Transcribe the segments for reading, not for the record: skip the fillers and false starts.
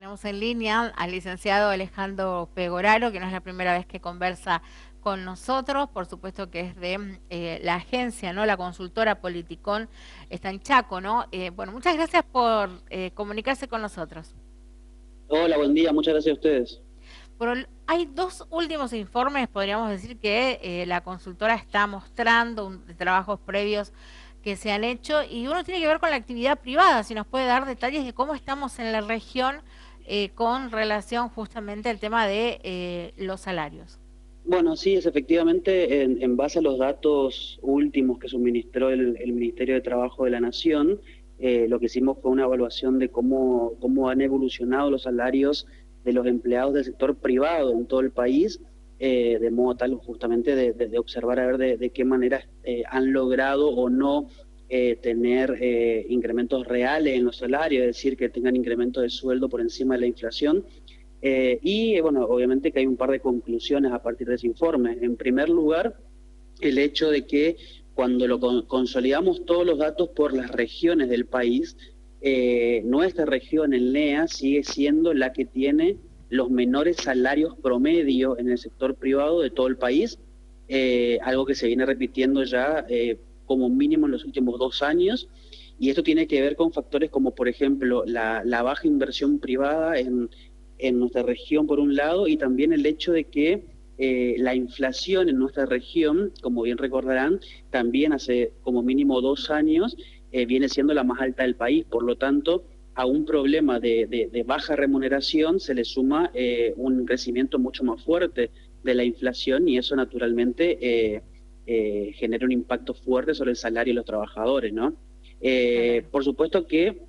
Tenemos en línea al licenciado Alejandro Pegoraro, que no es la primera vez que conversa con nosotros, por supuesto que es de la agencia, ¿no? La consultora Politicón está en Chaco, ¿no? Bueno, muchas gracias por comunicarse con nosotros. Hola, buen día, muchas gracias a ustedes. Hay dos últimos informes, podríamos decir, que la consultora está mostrando de trabajos previos que se han hecho, y uno tiene que ver con la actividad privada, si nos puede dar detalles de cómo estamos en la región con relación justamente al tema de los salarios. Bueno, sí, es efectivamente en base a los datos últimos que suministró el Ministerio de Trabajo de la Nación, lo que hicimos fue una evaluación de cómo han evolucionado los salarios de los empleados del sector privado en todo el país, de modo tal justamente de observar a ver de qué manera han logrado o no tener incrementos reales en los salarios, es decir, que tengan incrementos de sueldo por encima de la inflación. Bueno, obviamente que hay un par de conclusiones a partir de ese informe. En primer lugar, el hecho de que cuando consolidamos todos los datos por las regiones del país, nuestra región, el NEA, sigue siendo la que tiene los menores salarios promedio en el sector privado de todo el país, algo que se viene repitiendo ya como mínimo en los últimos 2 años. Y esto tiene que ver con factores como, por ejemplo, la baja inversión privada en nuestra región, por un lado, y también el hecho de que la inflación en nuestra región, como bien recordarán, también hace como mínimo 2 años viene siendo la más alta del país. Por lo tanto, a un problema de baja remuneración se le suma un crecimiento mucho más fuerte de la inflación, y eso naturalmente genera un impacto fuerte sobre el salario de los trabajadores, ¿no? Claro. Por supuesto que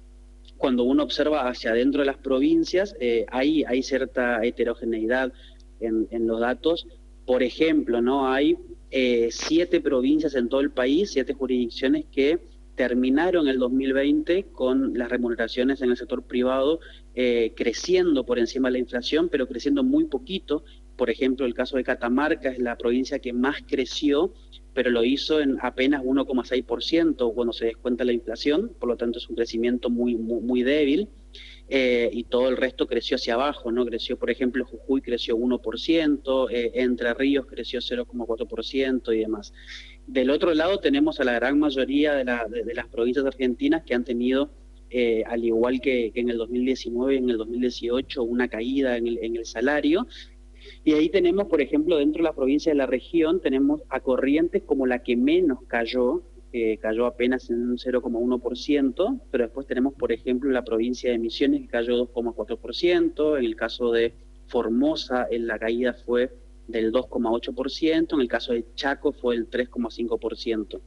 cuando uno observa hacia adentro de las provincias, hay cierta heterogeneidad en los datos. Por ejemplo, ¿no? Hay 7 provincias en todo el país, 7 jurisdicciones que terminaron el 2020 con las remuneraciones en el sector privado creciendo por encima de la inflación, pero creciendo muy poquito. Por ejemplo, el caso de Catamarca es la provincia que más creció, pero lo hizo en apenas 1,6% cuando se descuenta la inflación, por lo tanto es un crecimiento muy débil. Y todo el resto creció hacia abajo, ¿no? Creció, por ejemplo, Jujuy creció 1%, Entre Ríos creció 0,4% y demás. Del otro lado tenemos a la gran mayoría de las provincias argentinas que han tenido, al igual que en el 2019 y en el 2018, una caída en el salario. Y ahí tenemos, por ejemplo, dentro de la provincia de la región, tenemos a Corrientes como la que menos cayó, cayó apenas en un 0,1%, pero después tenemos, por ejemplo, la provincia de Misiones que cayó 2,4%, en el caso de Formosa la caída fue del 2,8%, en el caso de Chaco fue el 3,5%.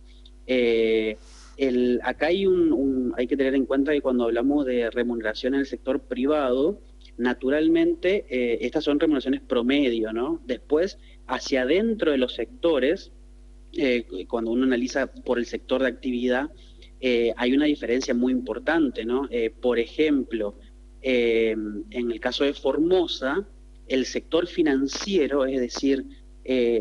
Eh, Acá hay que tener en cuenta que cuando hablamos de remuneración en el sector privado, naturalmente estas son remuneraciones promedio, ¿no? Después, hacia adentro de los sectores, cuando uno analiza por el sector de actividad, hay una diferencia muy importante, ¿no? Por ejemplo, en el caso de Formosa, el sector financiero, es decir,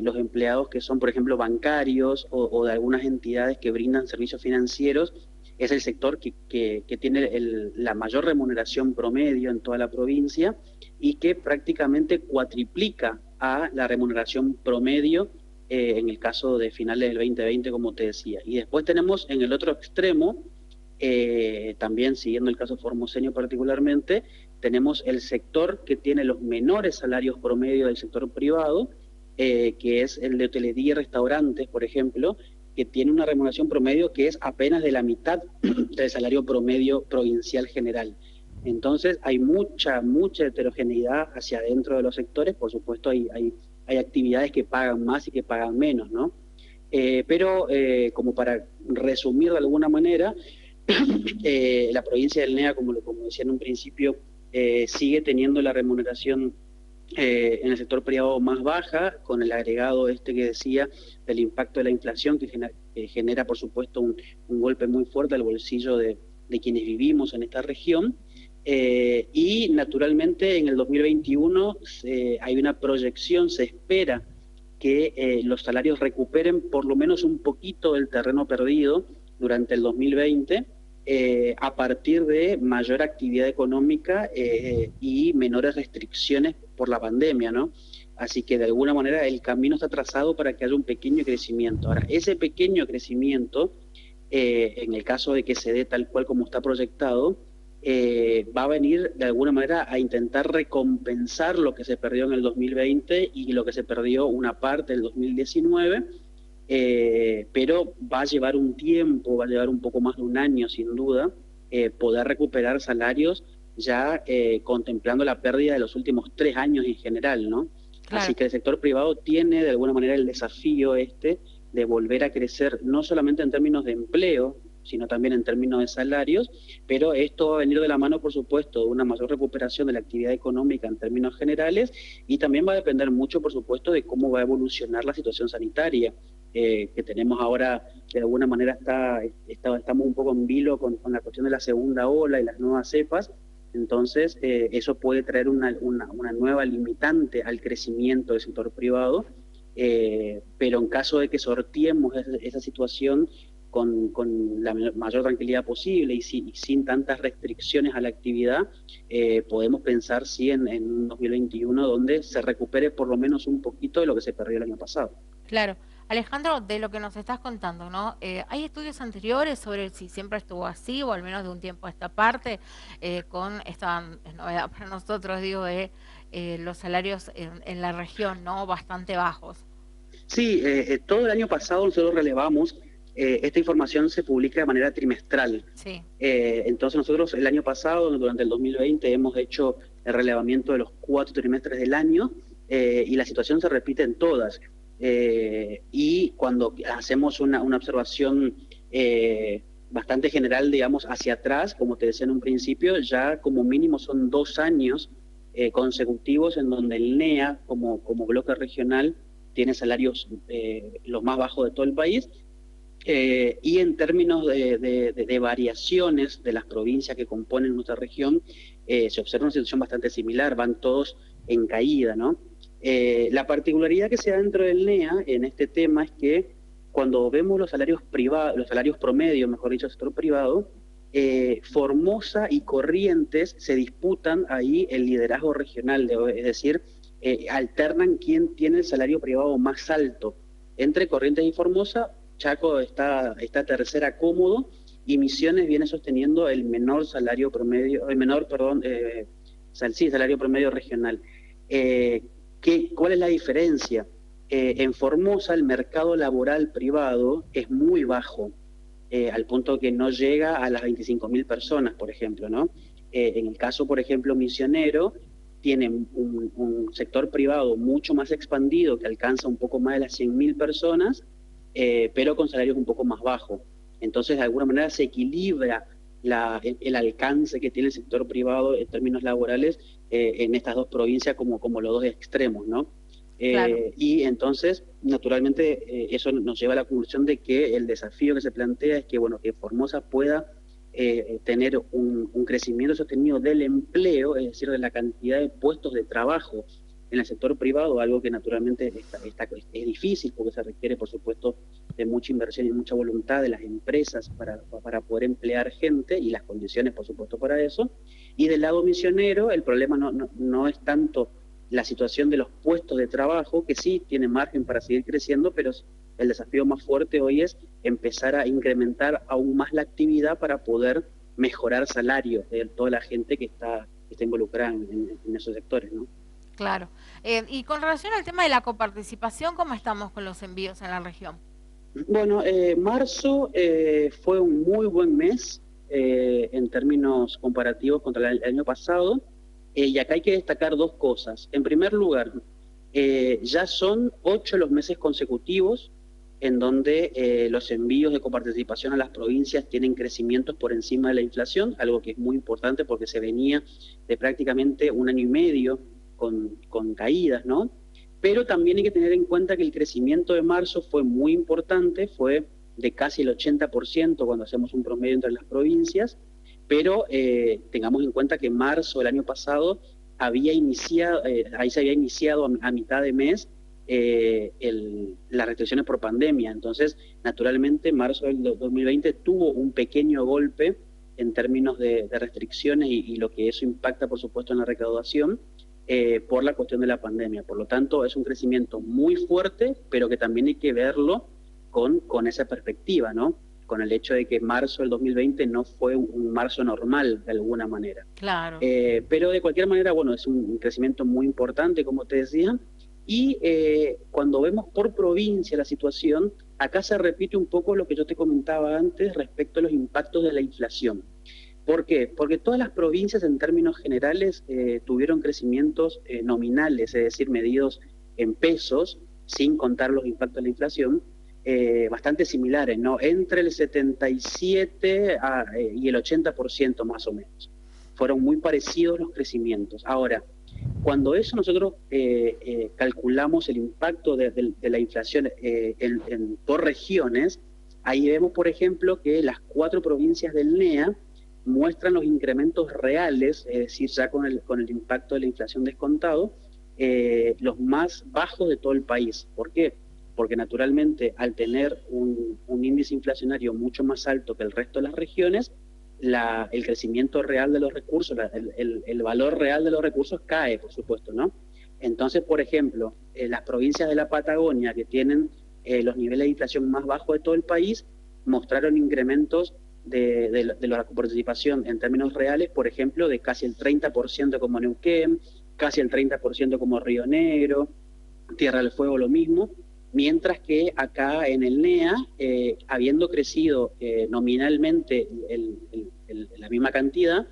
los empleados que son, por ejemplo, bancarios o de algunas entidades que brindan servicios financieros, es el sector que tiene la mayor remuneración promedio en toda la provincia y que prácticamente cuatriplica a la remuneración promedio en el caso de finales del 2020, como te decía. Y después tenemos en el otro extremo, también siguiendo el caso formoseño particularmente, tenemos el sector que tiene los menores salarios promedio del sector privado, que es el de hotelería y restaurantes, por ejemplo, que tiene una remuneración promedio que es apenas de la mitad del salario promedio provincial general. Entonces hay mucha heterogeneidad hacia adentro de los sectores. Por supuesto hay actividades que pagan más y que pagan menos, ¿no? Pero como para resumir de alguna manera, la provincia del NEA, como decía en un principio, sigue teniendo la remuneración en el sector privado más baja, con el agregado este que decía del impacto de la inflación que genera por supuesto, un golpe muy fuerte al bolsillo de quienes vivimos en esta región. Y naturalmente en el 2021 hay una proyección, se espera que los salarios recuperen por lo menos un poquito el terreno perdido durante el 2020, a partir de mayor actividad económica y menores restricciones por la pandemia, ¿no? Así que de alguna manera el camino está trazado para que haya un pequeño crecimiento. Ahora, ese pequeño crecimiento, en el caso de que se dé tal cual como está proyectado, va a venir de alguna manera a intentar recompensar lo que se perdió en el 2020 y lo que se perdió una parte del 2019, pero va a llevar un tiempo, va a llevar un poco más de un año sin duda, poder recuperar salarios ya contemplando la pérdida de los últimos 3 años en general, ¿no? Claro. Así que el sector privado tiene de alguna manera el desafío de volver a crecer, no solamente en términos de empleo, sino también en términos de salarios, pero esto va a venir de la mano, por supuesto, de una mayor recuperación de la actividad económica en términos generales, y también va a depender mucho, por supuesto, de cómo va a evolucionar la situación sanitaria, que tenemos ahora, de alguna manera estamos un poco en vilo con la cuestión de la segunda ola y las nuevas cepas. Entonces, eso puede traer una nueva limitante al crecimiento del sector privado, pero en caso de que sorteemos esa situación con la mayor tranquilidad posible y sin tantas restricciones a la actividad, podemos pensar sí en 2021 donde se recupere por lo menos un poquito de lo que se perdió el año pasado. Claro. Alejandro, de lo que nos estás contando, ¿no? ¿Hay estudios anteriores sobre si siempre estuvo así o al menos de un tiempo a esta parte, con esta novedad para nosotros, digo, de los salarios en la región, ¿no? Bastante bajos. Sí, todo el año pasado nosotros relevamos, esta información se publica de manera trimestral. Sí. Entonces nosotros el año pasado, durante el 2020, hemos hecho el relevamiento de los 4 trimestres del año, y la situación se repite en todas. Y cuando hacemos una observación bastante general, digamos, hacia atrás, como te decía en un principio, ya como mínimo son 2 años consecutivos en donde el NEA, como bloque regional, tiene salarios los más bajos de todo el país, y en términos de variaciones de las provincias que componen nuestra región, se observa una situación bastante similar, van todos en caída, ¿no? La particularidad que se da dentro del NEA en este tema es que cuando vemos los salarios privados, los salarios promedio, mejor dicho, del sector privado, Formosa y Corrientes se disputan ahí el liderazgo regional, es decir, alternan quién tiene el salario privado más alto. Entre Corrientes y Formosa, Chaco está tercera cómodo y Misiones viene sosteniendo el menor salario promedio, salario promedio regional. ¿Cuál es la diferencia? En Formosa el mercado laboral privado es muy bajo, al punto que no llega a las 25.000 personas, por ejemplo, ¿no? En el caso, por ejemplo, Misionero, tiene un sector privado mucho más expandido que alcanza un poco más de las 100.000 personas, pero con salarios un poco más bajos. Entonces, de alguna manera se equilibra el alcance que tiene el sector privado en términos laborales en estas dos provincias como los dos extremos, ¿no? Claro. Y entonces, naturalmente, eso nos lleva a la conclusión de que el desafío que se plantea es que, bueno, que Formosa pueda tener un crecimiento sostenido del empleo, es decir, de la cantidad de puestos de trabajo en el sector privado, algo que naturalmente es difícil porque se requiere, por supuesto, de mucha inversión y mucha voluntad de las empresas para poder emplear gente y las condiciones, por supuesto, para eso. Y del lado misionero, el problema no es tanto la situación de los puestos de trabajo, que sí tiene margen para seguir creciendo, pero el desafío más fuerte hoy es empezar a incrementar aún más la actividad para poder mejorar salarios de toda la gente que está involucrada en esos sectores, ¿no? Claro. Y con relación al tema de la coparticipación, ¿cómo estamos con los envíos en la región? Bueno, marzo fue un muy buen mes en términos comparativos contra el año pasado, y acá hay que destacar 2 cosas. En primer lugar, ya son 8 los meses consecutivos en donde los envíos de coparticipación a las provincias tienen crecimientos por encima de la inflación, algo que es muy importante porque se venía de prácticamente 1 año y medio con caídas, ¿no? Pero también hay que tener en cuenta que el crecimiento de marzo fue muy importante, fue de casi el 80% cuando hacemos un promedio entre las provincias, pero tengamos en cuenta que marzo del año pasado ahí se había iniciado a mitad de mes las restricciones por pandemia. Entonces, naturalmente, marzo del 2020 tuvo un pequeño golpe en términos de restricciones y lo que eso impacta, por supuesto, en la recaudación por la cuestión de la pandemia. Por lo tanto, es un crecimiento muy fuerte, pero que también hay que verlo con esa perspectiva, ¿no? Con el hecho de que marzo del 2020 no fue un marzo normal, de alguna manera. Claro. Pero de cualquier manera, bueno, es un crecimiento muy importante, como te decía, y cuando vemos por provincia la situación, acá se repite un poco lo que yo te comentaba antes respecto a los impactos de la inflación. ¿Por qué? Porque todas las provincias en términos generales tuvieron crecimientos nominales, es decir, medidos en pesos, sin contar los impactos de la inflación, bastante similares, ¿no? Entre el 77 y el 80% más o menos. Fueron muy parecidos los crecimientos. Ahora, cuando eso nosotros calculamos el impacto de la inflación por regiones, ahí vemos, por ejemplo, que las 4 provincias del NEA muestran los incrementos reales, es decir, ya con el impacto de la inflación descontado, los más bajos de todo el país. ¿Por qué? Porque naturalmente al tener un índice inflacionario mucho más alto que el resto de las regiones, el crecimiento real de los recursos, el valor real de los recursos cae, por supuesto, ¿no? Entonces, por ejemplo, las provincias de la Patagonia que tienen los niveles de inflación más bajos de todo el país, mostraron incrementos de la participación en términos reales, por ejemplo, de casi el 30% como Neuquén, casi el 30% como Río Negro, Tierra del Fuego lo mismo, mientras que acá en el NEA, habiendo crecido nominalmente la misma cantidad,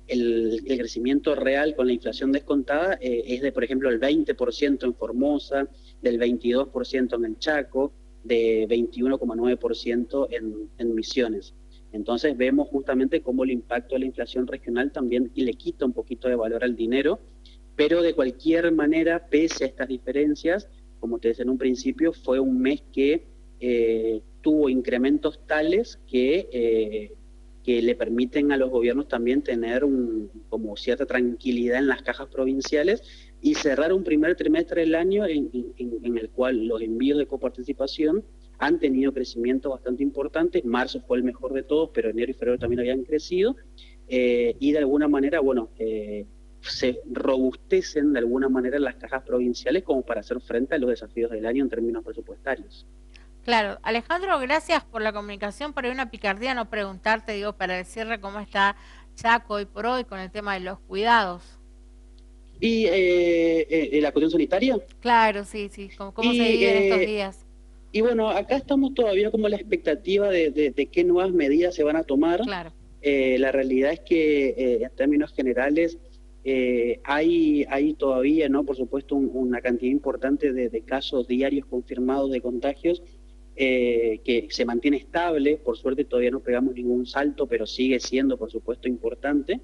el crecimiento real con la inflación descontada es de, por ejemplo, el 20% en Formosa, del 22% en el Chaco, de 21,9% en Misiones. Entonces vemos justamente cómo el impacto de la inflación regional también le quita un poquito de valor al dinero, pero de cualquier manera, pese a estas diferencias, como te decía en un principio, fue un mes que tuvo incrementos tales que le permiten a los gobiernos también tener como cierta tranquilidad en las cajas provinciales y cerrar un primer trimestre del año en el cual los envíos de coparticipación han tenido crecimiento bastante importante. Marzo fue el mejor de todos, pero enero y febrero también habían crecido, y de alguna manera, bueno, se robustecen de alguna manera las cajas provinciales como para hacer frente a los desafíos del año en términos presupuestarios. Claro, Alejandro, gracias por la comunicación. Por ahí una picardía no preguntarte, digo, para el cierre, cómo está Chaco hoy por hoy con el tema de los cuidados. ¿Y la cuestión sanitaria? Claro, sí, sí. ¿Cómo se Y, vive en estos días? y bueno, acá estamos todavía como la expectativa de qué nuevas medidas se van a tomar. Claro. La realidad es que en términos generales hay todavía, ¿no? Por supuesto, una cantidad importante de casos diarios confirmados de contagios que se mantiene estable. Por suerte todavía no pegamos ningún salto, pero sigue siendo, por supuesto, importante.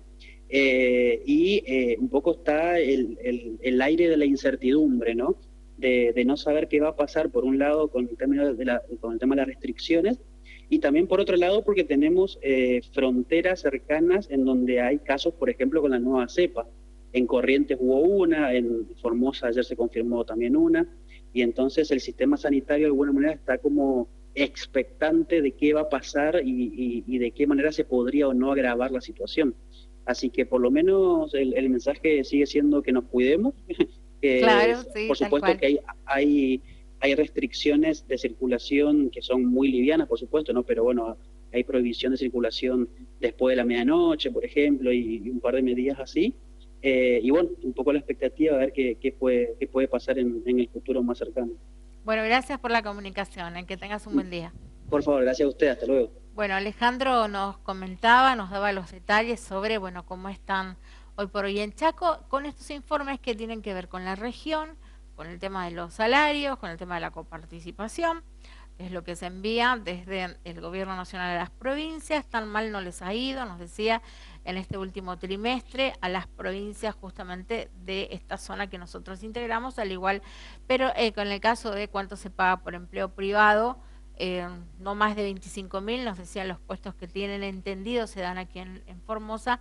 Un poco está el aire de la incertidumbre, ¿no? De no saber qué va a pasar, por un lado, con el tema de las restricciones, y también por otro lado porque tenemos fronteras cercanas en donde hay casos, por ejemplo, con la nueva cepa. En Corrientes hubo una, en Formosa ayer se confirmó también una, y entonces el sistema sanitario de alguna manera está como expectante de qué va a pasar y de qué manera se podría o no agravar la situación. Así que por lo menos el mensaje sigue siendo que nos cuidemos, Claro, sí, por supuesto que hay restricciones de circulación que son muy livianas, por supuesto, ¿no? Pero bueno, hay prohibición de circulación después de la medianoche, por ejemplo, y un par de medidas así. Y bueno, un poco la expectativa de ver qué puede pasar en el futuro más cercano. Bueno, gracias por la comunicación, que tengas un buen día. Por favor, gracias a usted, hasta luego. Bueno, Alejandro nos comentaba, nos daba los detalles sobre, bueno, cómo están hoy por hoy en Chaco, con estos informes que tienen que ver con la región, con el tema de los salarios, con el tema de la coparticipación, es lo que se envía desde el Gobierno Nacional a las provincias. Tan mal no les ha ido, nos decía, en este último trimestre a las provincias justamente de esta zona que nosotros integramos, al igual, pero con el caso de cuánto se paga por empleo privado, no más de 25.000, nos decían los puestos que tienen entendido, se dan aquí en Formosa,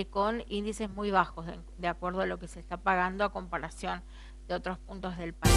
con índices muy bajos, de acuerdo a lo que se está pagando a comparación de otros puntos del país.